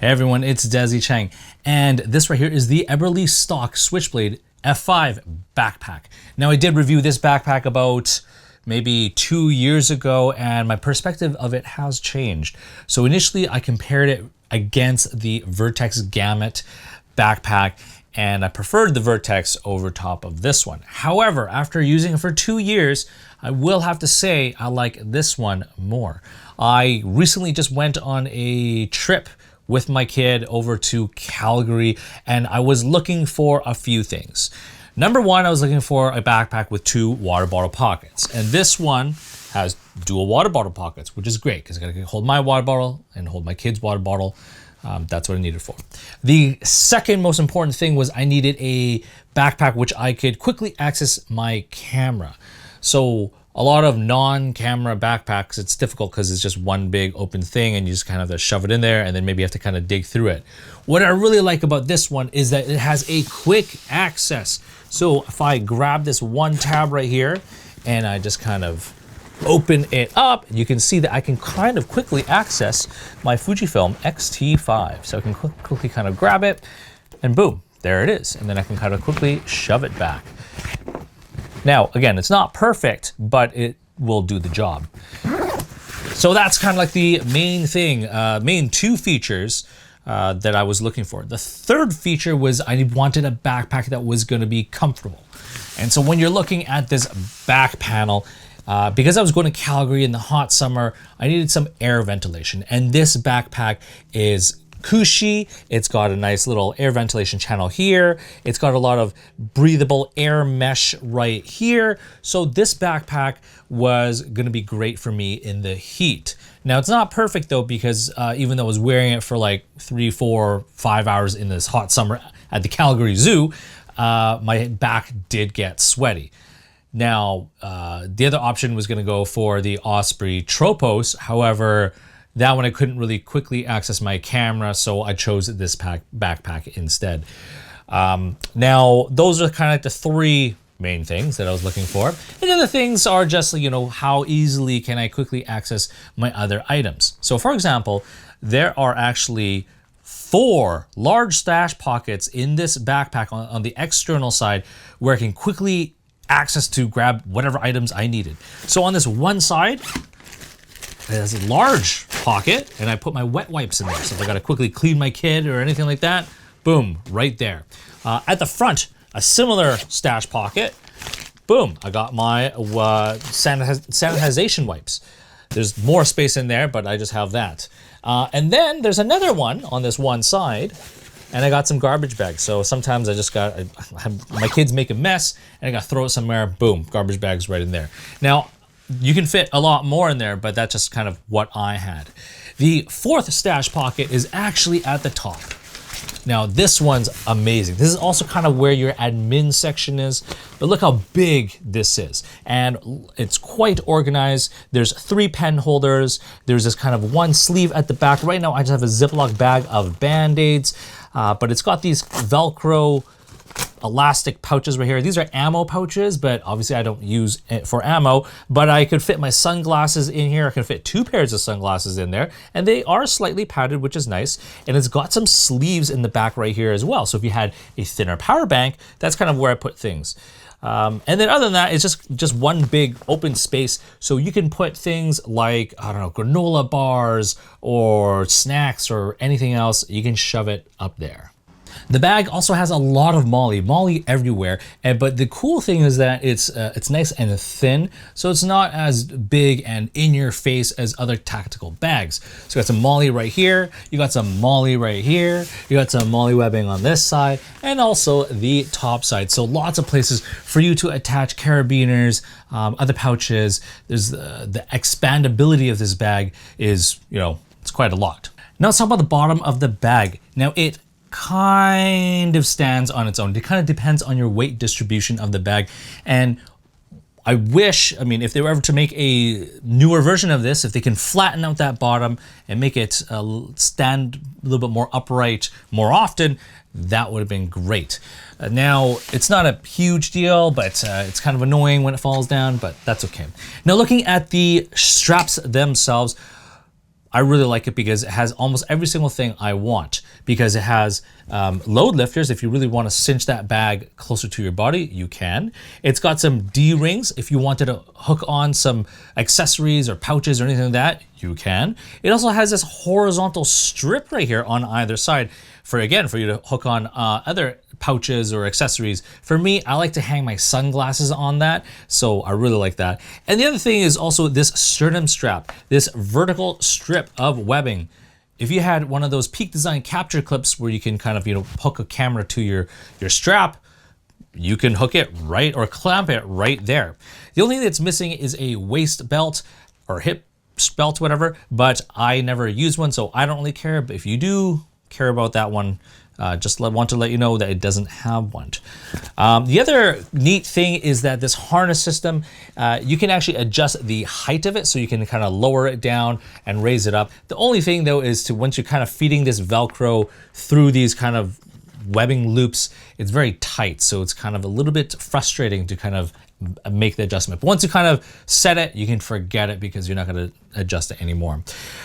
Hey everyone, it's Desy Cheng, and this right here is the Eberlestock Switchblade F5 backpack. Now I did review this backpack about maybe 2 years ago, and my perspective of it has changed. So initially I compared it against the Vertx Gamut backpack, and I preferred the Vertx over top of this one. However, after using it for 2 years, I will have to say I like this one more. I recently just went on a trip with my kid over to Calgary, and I was looking for a few things. Number one, I was looking for a backpack with 2 water bottle pockets, and this one has dual water bottle pockets, which is great because I gotta hold my water bottle and hold my kid's water bottle. That's what I needed for. The second most important thing was I needed a backpack which I could quickly access my camera. So a lot of non-camera backpacks, it's difficult because it's just one big open thing and you just kind of have to shove it in there and then maybe you have to kind of dig through it. What I really like about this one is that it has a quick access. So if I grab this one tab right here and I just kind of open it up, you can see that I can kind of quickly access my Fujifilm X-T5. So I can quickly kind of grab it and boom, there it is. And then I can kind of quickly shove it back. Now, again, it's not perfect, but it will do the job. So that's kind of like the main thing, main 2 features that I was looking for. The third feature was I wanted a backpack that was going to be comfortable. And so when you're looking at this back panel, because I was going to Calgary in the hot summer, I needed some air ventilation. And this backpack is cushy. It's got a nice little air ventilation channel here. It's got a lot of breathable air mesh right here. So this backpack was going to be great for me in the heat. Now it's not perfect though, because even though I was wearing it for like 3, 4, 5 hours in this hot summer at the Calgary Zoo, my back did get sweaty. Now, the other option was going to go for the Osprey Tropos. However, that one I couldn't really quickly access my camera, so I chose this backpack instead. Now, those are kind of like the 3 main things that I was looking for. And then the things are just, you know, how easily can I quickly access my other items. So for example, there are actually 4 large stash pockets in this backpack on the external side where I can quickly access to grab whatever items I needed. So on this one side, there's a large pocket, and I put my wet wipes in there. So if I gotta quickly clean my kid or anything like that, boom, right there. At the front, a similar stash pocket. Boom, I got my sanitization wipes. There's more space in there, but I just have that. And then there's another one on this one side, and I got some garbage bags. So sometimes my kids make a mess, and I gotta throw it somewhere, boom, garbage bags right in there. Now, you can fit a lot more in there, but that's just kind of what I had. The 4th stash pocket is actually at the top. Now this one's amazing. This is also kind of where your admin section is, but look how big this is. And it's quite organized. There's 3 pen holders. There's this kind of one sleeve at the back. Right now I just have a Ziploc bag of Band-Aids, but it's got these Velcro elastic pouches right here. These are ammo pouches, but obviously I don't use it for ammo, but I could fit my sunglasses in here. I can fit 2 pairs of sunglasses in there, and they are slightly padded, which is nice. And it's got some sleeves in the back right here as well. So if you had a thinner power bank, that's kind of where I put things. And then other than that, it's just one big open space. So you can put things like, I don't know, granola bars or snacks or anything else. You can shove it up there. The bag also has a lot of Molle everywhere, but the cool thing is that it's nice and thin, so it's not as big and in your face as other tactical bags. So you got some Molle right here, you got some Molle right here, you got some Molle webbing on this side, and also the top side. So lots of places for you to attach carabiners, other pouches. There's the expandability of this bag is, you know, it's quite a lot. Now let's talk about the bottom of the bag. Now it kind of stands on its own. It kind of depends on your weight distribution of the bag. And I wish, I mean, if they were ever to make a newer version of this, if they can flatten out that bottom and make it stand a little bit more upright more often, that would have been great. Now, it's not a huge deal, but it's kind of annoying when it falls down, but that's okay. Now, looking at the straps themselves, I really like it because it has almost every single thing I want, because it has load lifters. If you really want to cinch that bag closer to your body, you can. It's got some D-rings. If you wanted to hook on some accessories or pouches or anything like that, you can. It also has this horizontal strip right here on either side for you to hook on other pouches or accessories. For me, I like to hang my sunglasses on that, so I really like that. And the other thing is also this sternum strap, this vertical strip of webbing. If you had one of those Peak Design capture clips where you can kind of, hook a camera to your strap, you can hook it right or clamp it right there. The only thing that's missing is a waist belt or hip belt, whatever, but I never use one, so I don't really care. But if you do care about that one, just want to let you know that it doesn't have one. The other neat thing is that this harness system, you can actually adjust the height of it, so you can kind of lower it down and raise it up. The only thing though is once you're kind of feeding this Velcro through these kind of webbing loops, it's very tight, so it's kind of a little bit frustrating to kind of make the adjustment. But once you kind of set it, you can forget it because you're not going to adjust it anymore.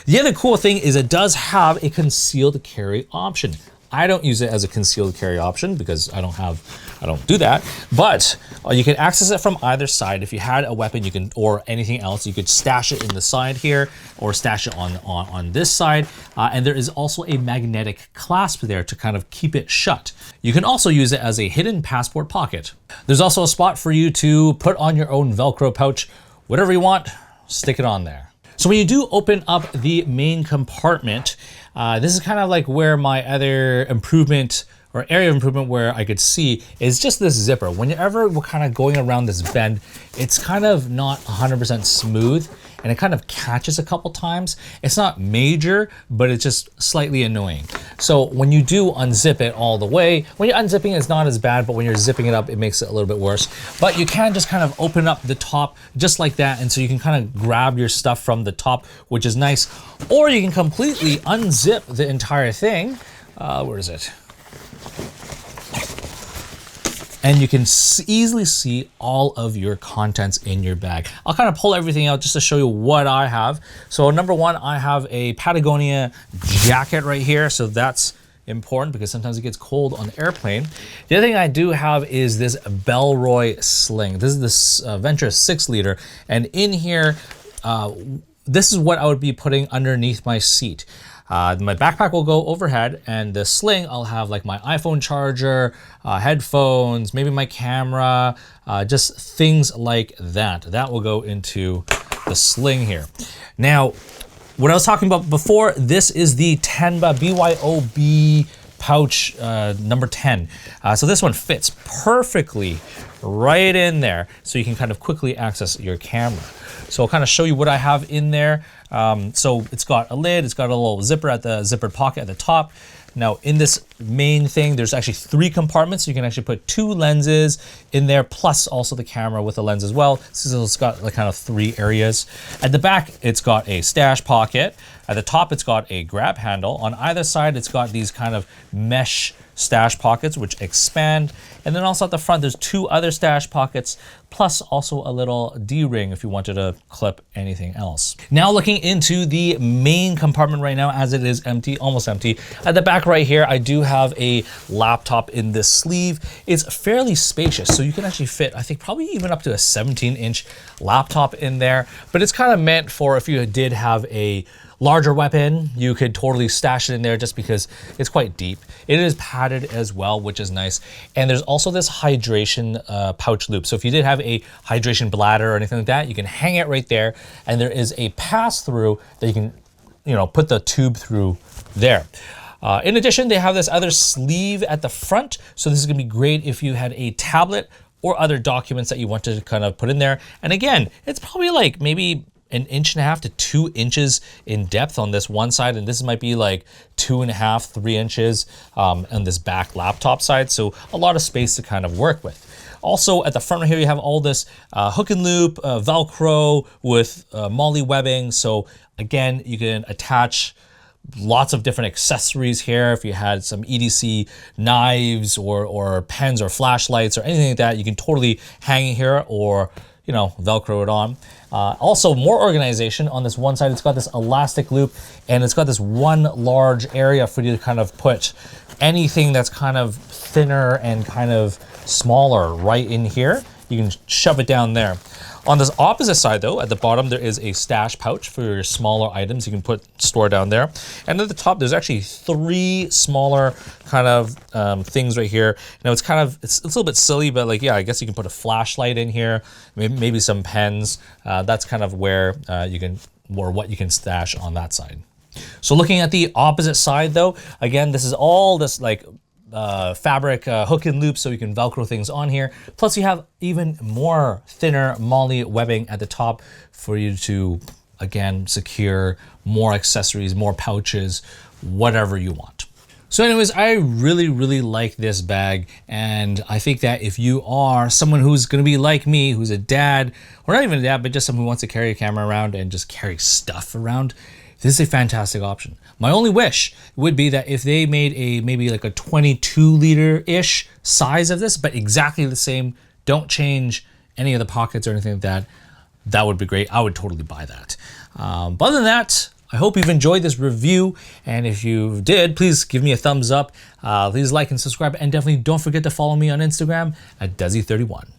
The other cool thing is it does have a concealed carry option. I don't use it as a concealed carry option because I don't do that, but you can access it from either side. If you had a weapon, you can, or anything else, you could stash it in the side here or stash it on this side. And there is also a magnetic clasp there to kind of keep it shut. You can also use it as a hidden passport pocket. There's also a spot for you to put on your own Velcro pouch. Whatever you want, stick it on there. So when you do open up the main compartment, this is kind of like where my other improvement or area of improvement where I could see is just this zipper. Whenever we're kind of going around this bend, it's kind of not 100% smooth and it kind of catches a couple times. It's not major, but it's just slightly annoying. So when you do unzip it all the way, when you're unzipping it's not as bad, but when you're zipping it up, it makes it a little bit worse. But you can just kind of open up the top just like that, and so you can kind of grab your stuff from the top, which is nice. Or you can completely unzip the entire thing. Where is it? And you can easily see all of your contents in your bag. I'll kind of pull everything out just to show you what I have. So number one, I have a Patagonia jacket right here. So that's important because sometimes it gets cold on the airplane. The other thing I do have is this Bellroy sling. This is this Venture 6 liter. And in here, this is what I would be putting underneath my seat. My backpack will go overhead, and the sling, I'll have like my iPhone charger, headphones, maybe my camera, just things like that. That will go into the sling here. Now, what I was talking about before, this is the Tenba BYOB pouch number 10. So this one fits perfectly right in there, so you can kind of quickly access your camera. So I'll kind of show you what I have in there. So it's got a lid, it's got a little zipper at the zippered pocket at the top. Now in this main thing, there's actually 3 compartments. So you can actually put 2 lenses in there, plus also the camera with a lens as well. So it's got like kind of 3 areas. At the back, it's got a stash pocket. At the top, it's got a grab handle. On either side, it's got these kind of mesh stash pockets which expand. And then also at the front, there's 2 other stash pockets, plus also a little D-ring if you wanted to clip anything else. Now looking into the main compartment right now, as it is empty, almost empty. At the back right here, I do have a laptop in this sleeve. It's fairly spacious, so you can actually fit, I think, probably even up to a 17-inch laptop in there. But it's kind of meant for if you did have a larger weapon, you could totally stash it in there just because it's quite deep. It is padded as well, which is nice. And there's also this hydration pouch loop. So if you did have a hydration bladder or anything like that, you can hang it right there. And there is a pass-through that you can, put the tube through there. In addition, they have this other sleeve at the front. So this is gonna be great if you had a tablet or other documents that you want to kind of put in there. And again, it's probably like maybe 1.5 to 2 inches in depth on this one side, and this might be like 2.5, 3 inches on this back laptop side, so a lot of space to kind of work with. Also at the front right here, you have all this hook and loop, Velcro with Molle webbing, so again, you can attach lots of different accessories here. If you had some EDC knives or pens or flashlights or anything like that, you can totally hang it here, or you know, Velcro it on. Also, more organization on this one side. It's got this elastic loop, and it's got this one large area for you to kind of put anything that's kind of thinner and kind of smaller right in here. You can shove it down there. On this opposite side though, at the bottom, there is a stash pouch for your smaller items you can store down there. And at the top, there's actually 3 smaller kind of things right here. Now it's kind of, it's a little bit silly, but like, yeah, I guess you can put a flashlight in here, maybe some pens. That's kind of where you can, or what you can stash on that side. So looking at the opposite side though, again, this is all this like fabric hook and loop, so you can Velcro things on here. Plus you have even more thinner Molle webbing at the top for you to, again, secure more accessories, more pouches, whatever you want. So anyways, I really like this bag, and I think that if you are someone who's gonna be like me, who's a dad, or not even a dad, but just someone who wants to carry a camera around and just carry stuff around, this is a fantastic option. My only wish would be that if they made a maybe like a 22 liter-ish size of this, but exactly the same, don't change any of the pockets or anything like that, that would be great. I would totally buy that. But other than that, I hope you've enjoyed this review, and if you did, please give me a thumbs up. Please like and subscribe, and definitely don't forget to follow me on Instagram at Desy31.